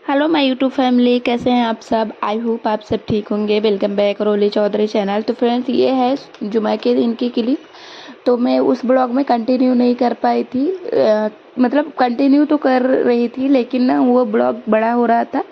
Hello my YouTube family, कैसे हैं आप सब। आई होप आप सब ठीक होंगे। वेलकम बैक रोली चौधरी चैनल। तो फ्रेंड्स, ये है जुमा के दिन की क्लिप। तो मैं उस ब्लॉग में कंटिन्यू नहीं कर पाई थी। मतलब कंटिन्यू तो कर रही थी, लेकिन ना वो ब्लॉग बड़ा हो रहा था,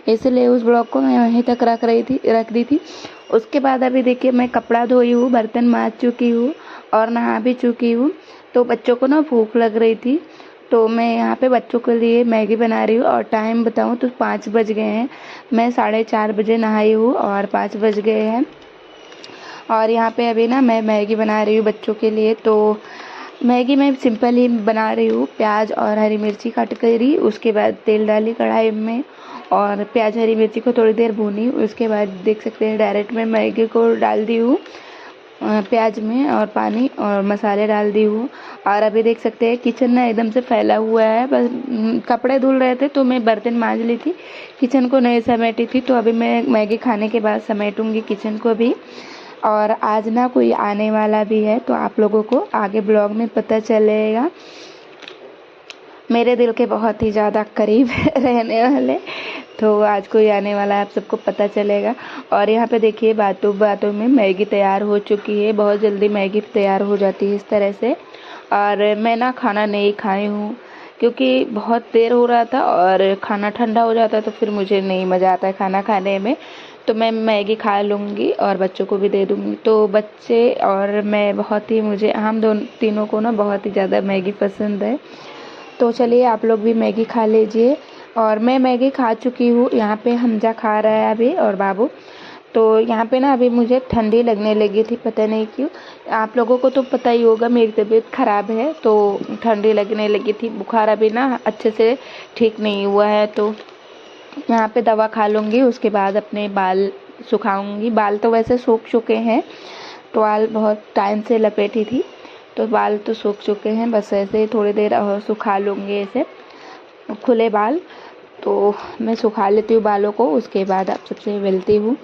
इसलिए उस ब्लॉग को मैं वहीं तक रख दी थी। उसके बाद अभी देखिए, मैं कपड़ा धोई हूँ, बर्तन माज चुकी हूँ और नहा भी चुकी हूँ। तो बच्चों को ना भूख लग रही थी, तो मैं यहाँ पे बच्चों के लिए मैगी बना रही हूँ। और टाइम बताऊँ तो 5 बज गए हैं। मैं 4:30 बजे नहाई हूँ और 5 बज गए हैं। और यहाँ पे अभी ना मैं मैगी बना रही हूँ बच्चों के लिए। तो मैगी मैं सिंपल ही बना रही हूँ। प्याज और हरी मिर्ची काट करी, उसके बाद तेल डाली कढ़ाई में और प्याज हरी मिर्ची को थोड़ी देर भूनी। उसके बाद देख सकते हैं डायरेक्ट मैं मैगी को डाल दी हूँ प्याज में, और पानी और मसाले डाल दी हूँ। और अभी देख सकते हैं किचन ना एकदम से फैला हुआ है। बस कपड़े धुल रहे थे तो मैं बर्तन मांज ली थी, किचन को नहीं समेटी थी। तो अभी मैं मैगी खाने के बाद समेटूंगी किचन को भी। और आज ना कोई आने वाला भी है, तो आप लोगों को आगे ब्लॉग में पता चलेगा। मेरे दिल के बहुत ही ज़्यादा करीब रहने वाले, तो आज कोई आने वाला है, आप सबको पता चलेगा। और यहाँ पे देखिए, बातों बातों में मैगी तैयार हो चुकी है। बहुत जल्दी मैगी तैयार हो जाती है इस तरह से। और मैं ना खाना नहीं खाई हूँ, क्योंकि बहुत देर हो रहा था और खाना ठंडा हो जाता तो फिर मुझे नहीं मज़ा आता है खाना खाने में। तो मैं मैगी खा लूँगी और बच्चों को भी दे दूँगी। तो बच्चे और मैं बहुत ही, मुझे हम दोनों तीनों को ना बहुत ही ज़्यादा मैगी पसंद है। तो चलिए आप लोग भी मैगी खा लीजिए। और मैं मैगी खा चुकी हूँ। यहाँ पे हमजा खा रहा है अभी, और बाबू। तो यहाँ पे ना अभी मुझे ठंडी लगने लगी थी, पता नहीं क्यों। आप लोगों को तो पता ही होगा, मेरी तबीयत ख़राब है तो ठंडी लगने लगी थी। बुखार अभी ना अच्छे से ठीक नहीं हुआ है, तो यहाँ पे दवा खा लूँगी। उसके बाद अपने बाल सुखाऊंगी। बाल तो वैसे सूख चुके हैं, टॉवल बहुत टाइम से लपेटी थी, तो बाल तो सूख चुके हैं। बस ऐसे ही थोड़ी देर और सुखा लूँगी, ऐसे खुले बाल। तो मैं सुखा लेती हूँ बालों को, उसके बाद आप सबसे मिलती हूँ।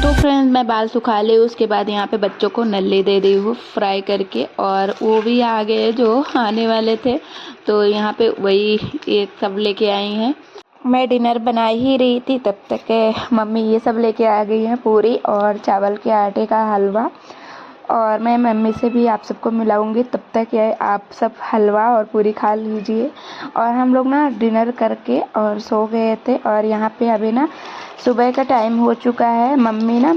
तो फ्रेंड्स, मैं बाल सुखा ली। उसके बाद यहाँ पे बच्चों को नल्ली दे दी हूँ फ्राई करके, और वो भी आ गए जो आने वाले थे। तो यहाँ पे वही ये सब लेके आई हैं। मैं डिनर बना ही रही थी, तब तक मम्मी ये सब लेके आ गई हैं, पूरी और चावल के आटे का हलवा। और मैं मम्मी से भी आप सबको मिलाऊंगी, तब तक ये आप सब हलवा और पूरी खा लीजिए। और हम लोग ना डिनर करके और सो गए थे। और यहाँ पे अभी ना सुबह का टाइम हो चुका है। मम्मी ना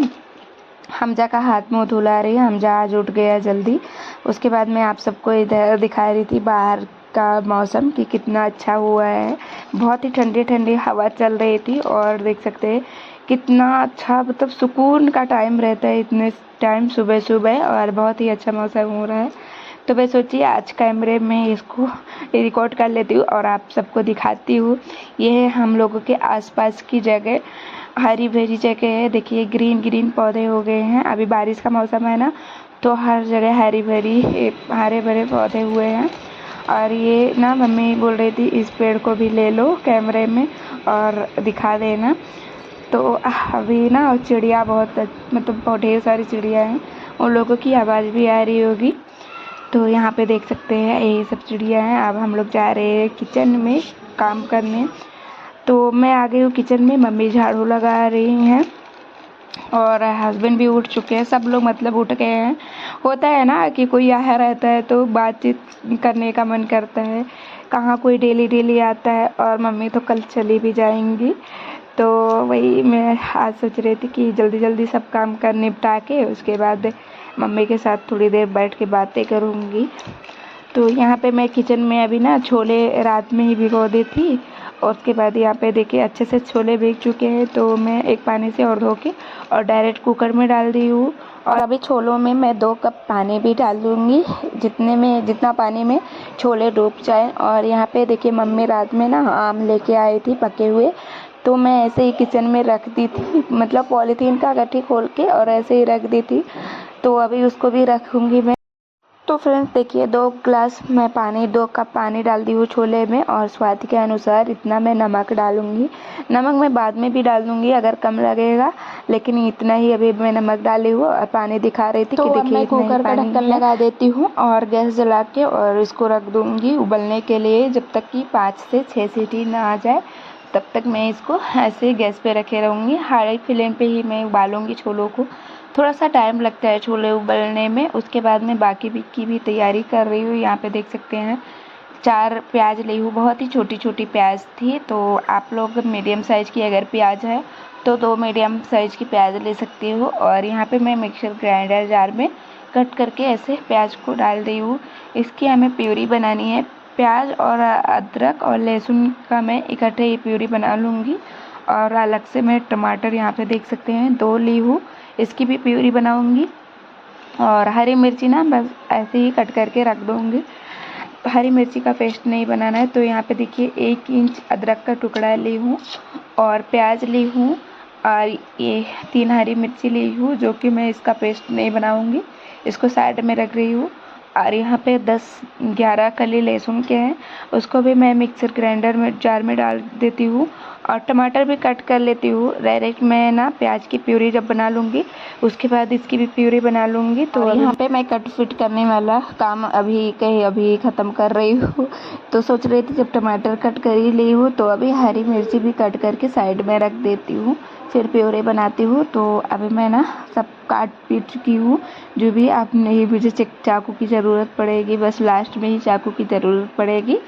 हमजा का हाथ मुंह धुला रही है। हमजा आज उठ गया जल्दी। उसके बाद मैं आप सबको इधर दिखा रही थी बाहर का मौसम कि कितना अच्छा हुआ है। बहुत ही ठंडी ठंडी हवा चल रही थी, और देख सकते हैं कितना अच्छा, मतलब सुकून का टाइम रहता है इतने टाइम सुबह सुबह, और बहुत ही अच्छा मौसम हो रहा है। तो मैं सोची आज कैमरे में इसको रिकॉर्ड कर लेती हूँ और आप सबको दिखाती हूँ। ये है हम लोगों के आसपास की जगह, हरी भरी जगह है। देखिए ग्रीन ग्रीन पौधे हो गए हैं, अभी बारिश का मौसम है ना, तो हर जगह हरी भरी हरे भरे पौधे हुए हैं। और ये ना मम्मी बोल रही थी इस पेड़ को भी ले लो कैमरे में और दिखा देना। तो अभी ना चिड़िया बहुत, मतलब बहुत ढेर सारी चिड़िया हैं, उन लोगों की आवाज़ भी आ रही होगी। तो यहाँ पे देख सकते हैं ये सब चिड़िया हैं। अब हम लोग जा रहे हैं किचन में काम करने। तो मैं आ गई हूँ किचन में, मम्मी झाड़ू लगा रही हैं और हस्बैंड भी उठ चुके हैं। सब लोग मतलब उठ गए हैं। होता है ना कि कोई आया रहता है तो बातचीत करने का मन करता है, कहाँ कोई डेली डेली आता है। और मम्मी तो कल चली भी जाएंगी, तो वही मैं आज सोच रही थी कि जल्दी जल्दी सब काम कर निपटा के उसके बाद मम्मी के साथ थोड़ी देर बैठ के बातें करूँगी। तो यहाँ पे मैं किचन में अभी ना छोले रात में ही भिगो दी थी, और उसके बाद यहाँ पे देखिए अच्छे से छोले भीग चुके हैं। तो मैं एक पानी से और धो के और डायरेक्ट कुकर में डाल दी हूँ। और अभी छोलों में मैं 2 कप पानी भी डाल दूँगी, जितना पानी में छोले डूब जाए। और यहाँ पे देखिए मम्मी रात में ना आम लेके आई थी पके हुए, तो मैं ऐसे ही किचन में रख दी थी, मतलब पॉलीथीन का गट्ठी खोल के और ऐसे ही रख दी थी। तो अभी उसको भी रखूँगी मैं। तो फ्रेंड्स देखिए 2 ग्लास मैं पानी 2 कप पानी डाल दी हूँ छोले में, और स्वाद के अनुसार इतना मैं नमक डालूँगी। नमक मैं बाद में भी डाल दूँगी अगर कम लगेगा, लेकिन इतना ही अभी मैं नमक डाली हूँ। और पानी दिखा रही थी कि देखिए मैं कुकर का ढक्कन लगा देती हूँ और गैस जला के और इसको रख दूँगी उबलने के लिए, जब तक कि 5 से 6 सीटी ना आ जाए तब तक मैं इसको ऐसे गैस पे रखे रहूँगी। हाई फ्लेम पे ही मैं उबालूँगी छोलों को। थोड़ा सा टाइम लगता है छोले उबलने में। उसके बाद मैं बाकी की भी तैयारी कर रही हूँ। यहाँ पे देख सकते हैं 4 प्याज ली हूँ, बहुत ही छोटी छोटी प्याज थी। तो आप लोग मीडियम साइज़ की अगर प्याज है तो 2 मीडियम साइज़ की प्याज ले सकती हो। और यहाँ पे मैं मिक्सर ग्राइंडर जार में कट करके ऐसे प्याज को डाल दी हूँ। इसकी हमें प्यूरी बनानी है। प्याज और अदरक और लहसुन का मैं इकट्ठे ही प्यूरी बना लूँगी। और अलग से मैं टमाटर यहाँ पे देख सकते हैं 2 ली हूँ, इसकी भी प्यूरी बनाऊँगी। और हरी मिर्ची ना बस ऐसे ही कट करके रख दूँगी, हरी मिर्ची का पेस्ट नहीं बनाना है। तो यहाँ पे देखिए 1 इंच अदरक का टुकड़ा ली हूँ और प्याज ली हूँ और ये 3 हरी मिर्ची ली हूँ, जो कि मैं इसका पेस्ट नहीं बनाऊँगी, इसको साइड में रख रही हूँ। और यहाँ पे 10-11 कली लहसुन के हैं, उसको भी मैं मिक्सर ग्राइंडर में जार में डाल देती हूँ। और टमाटर भी कट कर लेती हूँ। डायरेक्ट मैं ना प्याज की प्यूरी जब बना लूँगी उसके बाद इसकी भी प्यूरी बना लूँगी। तो यहाँ पे मैं कट फिट करने वाला काम अभी ख़त्म कर रही हूँ। तो सोच रही थी जब टमाटर कट कर ही ली हूँ तो अभी हरी मिर्ची भी कट करके साइड में रख देती हूँ, फिर प्योरे बनाती हूँ। तो अभी मैं ना सब काट पीट चुकी हूँ। जो भी आप नहीं, मुझे चाकू की ज़रूरत पड़ेगी, बस लास्ट में ही चाकू की ज़रूरत पड़ेगी।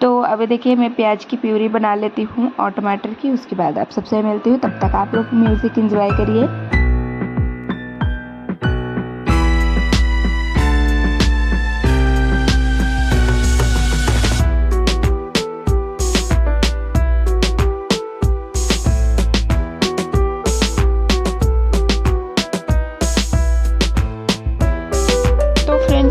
तो अभी देखिए मैं प्याज की प्यूरी बना लेती हूँ और टमाटर की, उसके बाद आप सबसे मिलती हूँ। तब तक आप लोग म्यूज़िक एंजॉय करिए।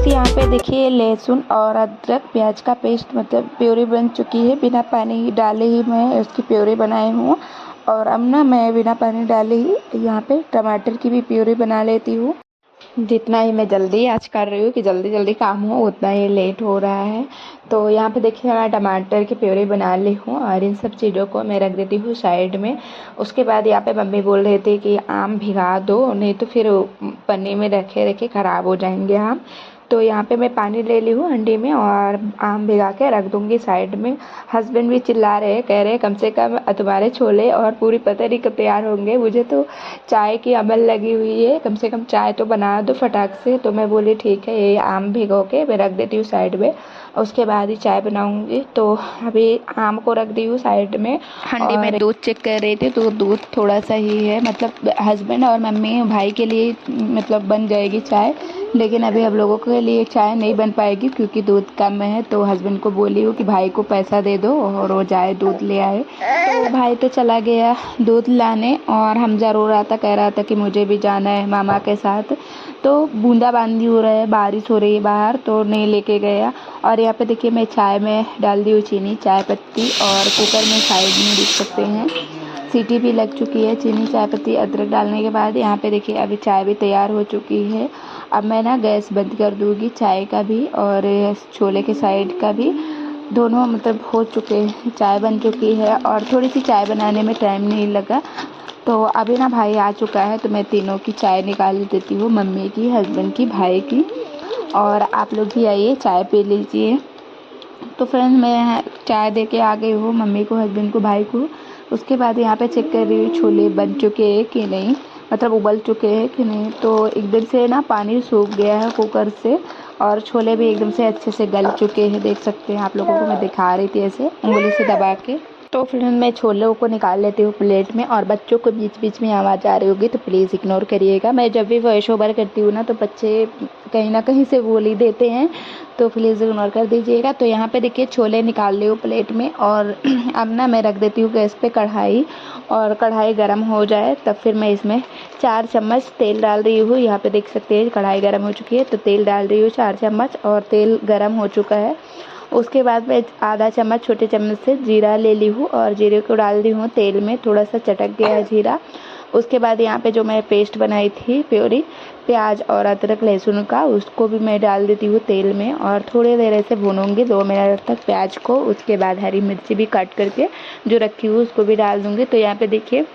यहाँ पे देखिए लहसुन और अदरक प्याज का पेस्ट मतलब प्यूरी बन चुकी है। बिना पानी डाले ही मैं इसकी प्यूरी बनाई हूँ। और अब ना मैं बिना पानी डाले ही यहाँ पे टमाटर की भी प्यूरी बना लेती हूँ। जितना ही मैं जल्दी आज कर रही हूँ कि जल्दी जल्दी काम हो, उतना ही लेट हो रहा है। तो यहाँ पे देखिए मैं टमाटर की प्यूरी बना ली हूँ और इन सब चीज़ों को मैं रख देती हूँ साइड में। उसके बाद यहाँ पे मम्मी बोल रहे थे कि आम भिगा दो, नहीं तो फिर पन्नी में रखे रखे ख़राब हो जाएंगे आम। तो यहाँ पे मैं पानी ले ली हूँ हंडी में और आम भिगा के रख दूँगी साइड में। हस्बैंड भी चिल्ला रहे हैं, कह रहे हैं कम से कम तुम्हारे छोले और पूरी पता नहीं कब तैयार होंगे, मुझे तो चाय की अमल लगी हुई है, कम से कम चाय तो बना दो फटाक से। तो मैं बोली ठीक है, ये आम भिगो के मैं रख देती हूँ साइड में, उसके बाद ही चाय बनाऊँगी। तो अभी आम को रख दी हूँ साइड में। हंडी में दूध चेक कर रही थी तो दूध थोड़ा सा ही है, मतलब हस्बैंड और मम्मी भाई के लिए मतलब बन जाएगी चाय, लेकिन अभी हम लोगों के लिए चाय नहीं बन पाएगी क्योंकि दूध कम है। तो हस्बैंड को बोली हूँ कि भाई को पैसा दे दो और वो जाए दूध ले आए। तो भाई तो चला गया दूध लाने और हमजा रो रहा था, कह रहा था कि मुझे भी जाना है मामा के साथ। तो बूंदाबांदी हो रहा है, बारिश हो रही है बाहर, तो नहीं लेके गया। और यहाँ पे देखिए मैं चाय में डाल दी हूँ चीनी, चाय पत्ती, और कुकर में साइड में देख सकते हैं सीटी भी लग चुकी है। चीनी, चाय पत्ती, अदरक डालने के बाद यहाँ पे देखिए अभी चाय भी तैयार हो चुकी है। अब मैं ना गैस बंद कर दूँगी, चाय का भी और छोले के साइड का भी, दोनों मतलब हो चुके हैं, चाय बन चुकी है। और थोड़ी सी चाय बनाने में टाइम नहीं लगा। तो अभी ना भाई आ चुका है तो मैं तीनों की चाय निकाल देती हूँ, मम्मी की, हस्बैंड की, भाई की। और आप लोग भी आइए चाय पी लीजिए। तो फ्रेंड्स मैं चाय दे के आ गई हूँ मम्मी को, हस्बैंड को, भाई को। उसके बाद यहाँ पे चेक कर रही हूँ छोले बन चुके हैं कि नहीं, मतलब उबल चुके हैं कि नहीं। तो एकदम से ना पानी सूख गया है कुकर से और छोले भी एकदम से अच्छे से गल चुके हैं, देख सकते हैं। आप लोगों को मैं दिखा रही थी ऐसे उंगली से दबा के। तो फिर मैं छोलों को निकाल लेती हूँ प्लेट में। और बच्चों को बीच बीच में आवाज़ आ रही होगी तो प्लीज़ इग्नोर करिएगा। मैं जब भी वॉइस ओवर करती हूँ ना तो बच्चे कहीं ना कहीं से बोल ही देते हैं, तो प्लीज़ इग्नोर कर दीजिएगा। तो यहाँ पे देखिए छोले निकाल ली हूँ प्लेट में। और अब ना मैं रख देती हूँ गैस पे कढ़ाई, और कढ़ाई गर्म हो जाए तब फिर मैं इसमें 4 चम्मच तेल डाल रही हूँ। यहाँ पे देख सकते हैं कढ़ाई गर्म हो चुकी है तो तेल डाल रही हूँ 4 चम्मच, और तेल गर्म हो चुका है। उसके बाद मैं आधा चम्मच छोटे चम्मच से जीरा ले ली हूँ और जीरे को डाल दी हूँ तेल में, थोड़ा सा चटक गया जीरा। उसके बाद यहाँ पे जो मैं पेस्ट बनाई थी प्योरी प्याज और अदरक लहसुन का, उसको भी मैं डाल देती हूँ तेल में और थोड़ी देर ऐसे भूनूंगी 2 मिनट तक प्याज को। उसके बाद हरी मिर्ची भी काट करके जो रखी हुई उसको भी डाल दूँगी। तो यहाँ पे देखिए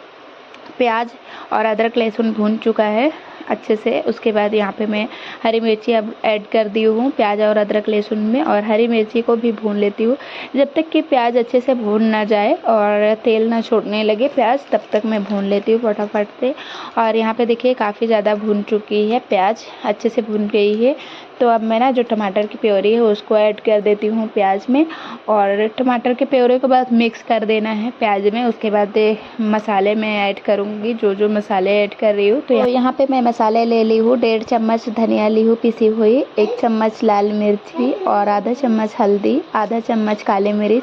प्याज और अदरक लहसुन भून चुका है अच्छे से। उसके बाद यहाँ पे मैं हरी मिर्ची अब ऐड कर दी हूँ प्याज और अदरक लहसुन में, और हरी मिर्ची को भी भून लेती हूँ जब तक कि प्याज अच्छे से भून ना जाए और तेल ना छोड़ने लगे प्याज, तब तक मैं भून लेती हूँ फटाफट से। और यहाँ पे देखिए काफ़ी ज़्यादा भून चुकी है, प्याज अच्छे से भून गई है। तो अब मैं ना जो टमाटर की प्योरी है उसको ऐड कर देती हूँ प्याज में, और टमाटर के प्योरे के बाद मिक्स कर देना है प्याज में। उसके बाद मसाले मैं ऐड करूँगी, जो मसाले ऐड कर रही हूँ। तो यहाँ पे मैं मसाले ले ली हूँ, 1.5 चम्मच धनिया ली हूँ पिसी हुई, 1 चम्मच लाल मिर्ची और आधा चम्मच हल्दी, आधा चम्मच काली मिर्च,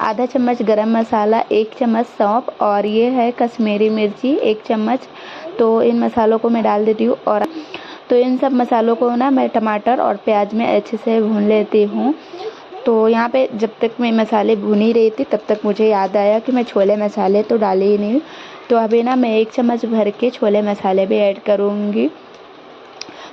आधा चम्मच गरम मसाला, 1 चम्मच सौंफ और ये है कश्मीरी मिर्ची 1 चम्मच। तो इन मसालों को मैं डाल देती हूँ, और तो इन सब मसालों को ना मैं टमाटर और प्याज में अच्छे से भून लेती हूँ। तो यहाँ पे जब तक मैं मसाले भून ही रही थी तब तक मुझे याद आया कि मैं छोले मसाले तो डाले ही नहीं। तो अभी ना मैं 1 चम्मच भर के छोले मसाले भी ऐड करूँगी।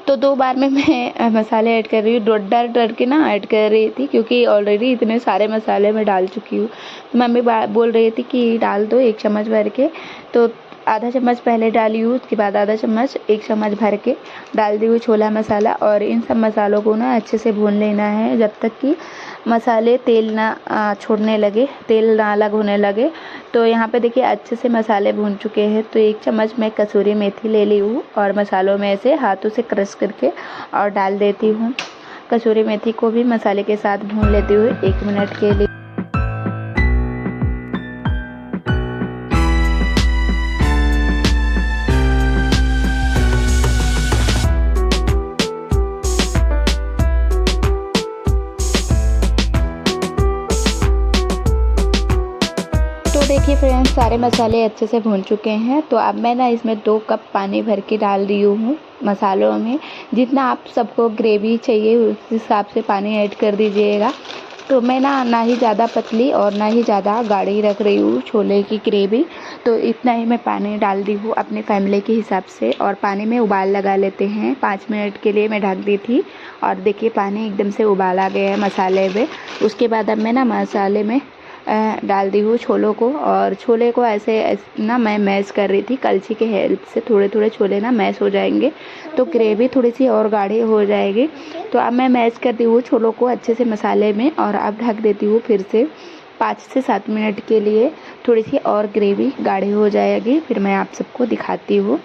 तो 2 बार में मैं मसाले ऐड कर रही हूँ, डर के ना ऐड कर रही थी क्योंकि ऑलरेडी इतने सारे मसाले मैं डाल चुकी हूँ। मम्मी बोल रही थी कि डाल दो 1 चम्मच भर के, तो आधा चम्मच पहले डाली हूँ, उसके बाद आधा चम्मच 1 चम्मच भर के डाल दी हूँ छोला मसाला। और इन सब मसालों को ना अच्छे से भून लेना है जब तक कि मसाले तेल ना छोड़ने लगे, तेल ना अलग होने लगे। तो यहाँ पे देखिए अच्छे से मसाले भून चुके हैं। तो 1 चम्मच मैं कसूरी मेथी ले ली हूँ और मसालों में से हाथों से क्रश करके और डाल देती हूँ। कसूरी मेथी को भी मसाले के साथ भून लेती हूँ 1 मिनट के लिए। देखिए फ्रेंड्स, सारे मसाले अच्छे से भून चुके हैं। तो अब मैं ना इसमें 2 कप पानी भर के डाल रही हूँ मसालों में। जितना आप सबको ग्रेवी चाहिए उस हिसाब से पानी ऐड कर दीजिएगा। तो मैं ना ही ज़्यादा पतली और ना ही ज़्यादा गाढ़ी रख रही हूँ छोले की ग्रेवी। तो इतना ही मैं पानी डाल दी हूँ अपने फैमिली के हिसाब से। और पानी में उबाल लगा लेते हैं। 5 मिनट के लिए मैं ढक दी थी और देखिए पानी एकदम से उबाल आ गया है मसाले में। उसके बाद अब मैं ना मसाले में डाल दी हूँ छोलों को, और छोले को ऐसे ना मैं मैश कर रही थी कलछी के हेल्प से। थोड़े थोड़े छोले ना मैश हो जाएंगे तो ग्रेवी थोड़ी सी और गाढ़ी हो जाएगी। तो अब मैं मैश करती हूँ छोलों को अच्छे से मसाले में, और अब ढक देती हूँ फिर से 5 से 7 मिनट के लिए। थोड़ी सी और ग्रेवी गाढ़ी हो जाएगी, फिर मैं आप सबको दिखाती हूँ।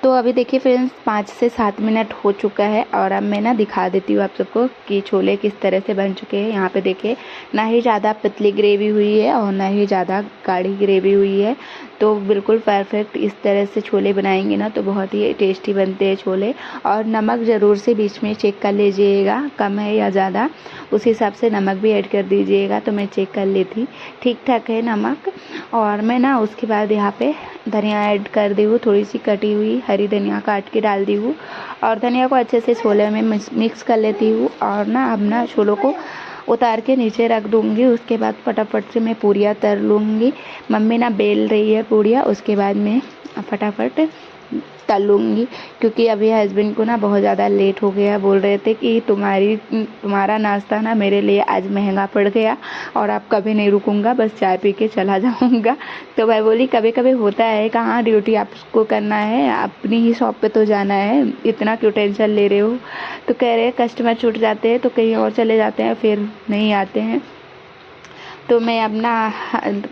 तो अभी देखिए फ्रेंड्स 5 से 7 मिनट हो चुका है, और अब मैं ना दिखा देती हूँ आप सबको कि छोले किस तरह से बन चुके हैं। यहाँ पे देखिए ना ही ज़्यादा पतली ग्रेवी हुई है और ना ही ज़्यादा गाढ़ी ग्रेवी हुई है। तो बिल्कुल परफेक्ट इस तरह से छोले बनाएंगे ना तो बहुत ही टेस्टी बनते हैं छोले। और नमक ज़रूर से बीच में चेक कर लीजिएगा, कम है या ज़्यादा, उस हिसाब से नमक भी ऐड कर दीजिएगा। तो मैं चेक कर ली थी, ठीक ठाक है नमक। और मैं ना उसके बाद यहाँ पे धनिया ऐड कर दी हूँ, थोड़ी सी कटी हुई हरी धनिया काट के डाल दी हूँ, और धनिया को अच्छे से छोले में मिक्स कर लेती हूँ। और ना अब ना छोलों को उतार के नीचे रख दूँगी। उसके बाद फटाफट से मैं पूरियाँ तल लूँगी। मम्मी ना बेल रही है पूरियाँ, उसके बाद मैं फटाफट तल लूँगी। क्योंकि अभी हस्बैंड को ना बहुत ज़्यादा लेट हो गया, बोल रहे थे कि तुम्हारा नाश्ता ना मेरे लिए आज महंगा पड़ गया और अब कभी नहीं रुकूंगा, बस चाय पी के चला जाऊंगा। तो मैं बोली कभी कभी होता है, कहाँ ड्यूटी आपको करना है, अपनी ही शॉप पे तो जाना है, इतना क्यों टेंशन ले रहे हो। तो कह रहे कस्टमर छूट जाते हैं तो कहीं और चले जाते हैं, फिर नहीं आते हैं। तो मैं अब ना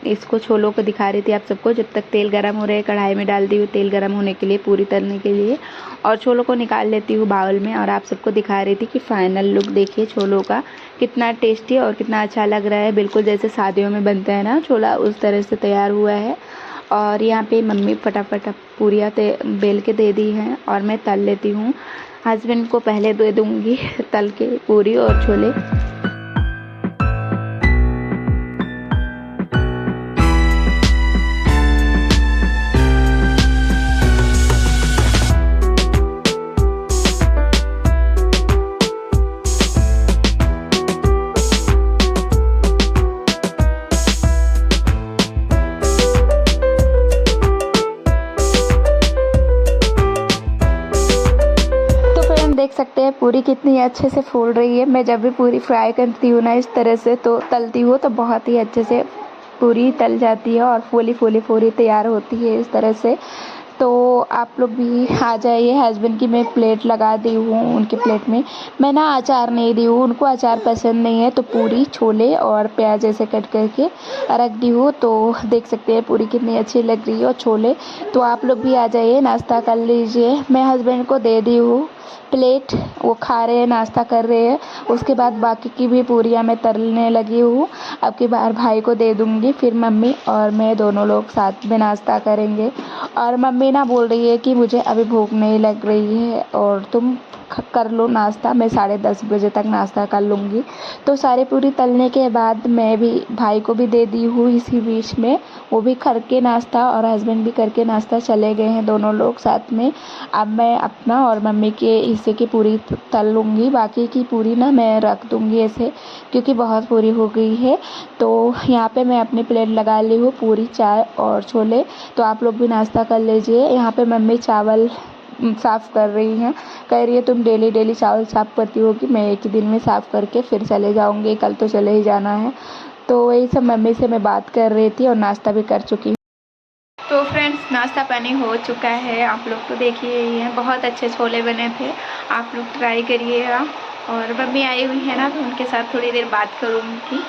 इसको छोलों को दिखा रही थी आप सबको। जब तक तेल गरम हो रहा है कढ़ाई में डाल दी हूँ तेल गरम होने के लिए, पूरी तलने के लिए, और छोलों को निकाल लेती हूँ बाउल में। और आप सबको दिखा रही थी कि फाइनल लुक देखिए छोलों का, कितना टेस्टी और कितना अच्छा लग रहा है। बिल्कुल जैसे शादियों में बनता है ना छोला, उस तरह से तैयार हुआ है। और यहाँ पे मम्मी फटाफट पूरियाँ बेल के दे दी हैं और मैं तल लेती हूँ। हस्बैंड को पहले दे दूँगी तल के पूरी और छोले। देख सकते हैं पूरी कितनी अच्छे से फूल रही है। मैं जब भी पूरी फ्राई करती हूँ ना इस तरह से, तो तलती हूँ तो बहुत ही अच्छे से पूरी तल जाती है और फूली फूली पूरी तैयार होती है इस तरह से। तो आप लोग भी आ जाइए। हस्बैंड की मैं प्लेट लगा दी हूँ, उनकी प्लेट में मैं ना अचार नहीं दी हूँ, उनको अचार पसंद नहीं है, तो पूरी छोले और प्याज ऐसे कट करके रख दी हूँ। तो देख सकते हैं पूरी कितनी अच्छी लग रही है और छोले। तो आप लोग भी आ जाइए, नाश्ता कर लीजिए। मैं हस्बैंड को दे दी हूँ प्लेट, वो खा रहे हैं, नाश्ता कर रहे हैं। उसके बाद बाकी की भी पूरियाँ मैं तलने लगी हूँ। अब की बार भाई को दे दूँगी, फिर मम्मी और मैं दोनों लोग साथ में नाश्ता करेंगे। और मम्मी ना बोल रही है कि मुझे अभी भूख नहीं लग रही है और तुम कर लो नाश्ता, मैं 10:30 बजे तक नाश्ता कर लूँगी। तो सारी पूरी तलने के बाद मैं भी भाई को भी दे दी हूँ इसी बीच में, वो भी करके नाश्ता और हस्बैंड भी करके नाश्ता चले गए हैं दोनों लोग साथ में। अब मैं अपना और मम्मी के हिस्से की पूरी तल लूँगी, बाकी की पूरी ना मैं रख दूँगी ऐसे, क्योंकि बहुत पूरी हो गई है। तो यहाँ पे मैं अपनी प्लेट लगा ली हूँ पूरी, चाय और छोले। तो आप लोग भी नाश्ता कर लीजिए। यहाँ पे मम्मी चावल साफ़ कर रही हैं, कह रही है तुम डेली डेली चावल साफ़ करती हो कि मैं एक ही दिन में साफ़ करके फिर चले जाऊँगी, कल तो चले ही जाना है। तो वही सब मम्मी से मैं बात कर रही थी और नाश्ता भी कर चुकी हूँ। तो फ्रेंड्स नाश्ता पानी हो चुका है, आप लोग तो देखिए ही हैं, बहुत अच्छे छोले बने थे, आप लोग ट्राई करिएगा। और मम्मी आई हुई है ना, तो उनके साथ थोड़ी देर बात करूँगी।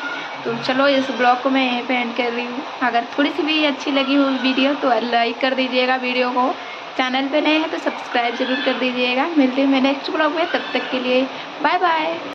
तो चलो इस ब्लॉग को मैं यहीं पे एंड कर रही हूँ। अगर थोड़ी सी भी अच्छी लगी हो वीडियो तो लाइक कर दीजिएगा वीडियो को। चैनल पे नए हैं तो सब्सक्राइब ज़रूर कर दीजिएगा। मिलते हैं मैं नेक्स्ट ब्लॉग में, तब तक के लिए बाय बाय।